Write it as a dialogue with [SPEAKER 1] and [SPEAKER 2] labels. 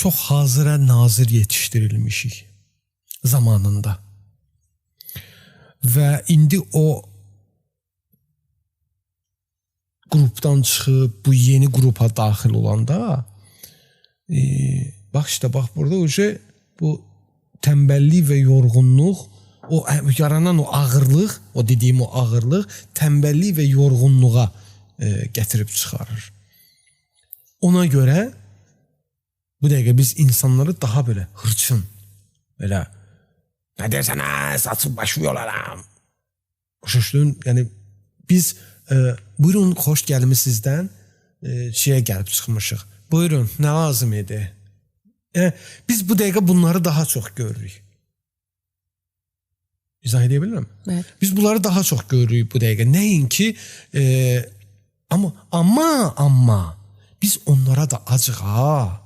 [SPEAKER 1] çox hazıra nazir yetişdirilmişik zamanında. Və indi o qrupdan çıxıb bu yeni qrupa daxil olanda bax işte bax burada bu tənbəllik və yorğunluq, o yaranan o ağırlıq, o dediyim o ağırlıq tənbəllik və yorğunluğa gətirib çıxarır. Ona görə bu dəqiqə biz insanları daha belə hırçın, belə nə dersən, saçıb başı yolaram. Başa yəni biz buyurun, xoş gəlmisizdən şeyə gəlib çıxmışıq. Buyurun, nə lazım idi? Biz bu dəqiqə bunları daha çox görürük. İzah edə bilirəm?
[SPEAKER 2] Evet.
[SPEAKER 1] Biz bunları daha çox görürük bu dəqiqə. Nəinki amma biz onlara da acıq ha.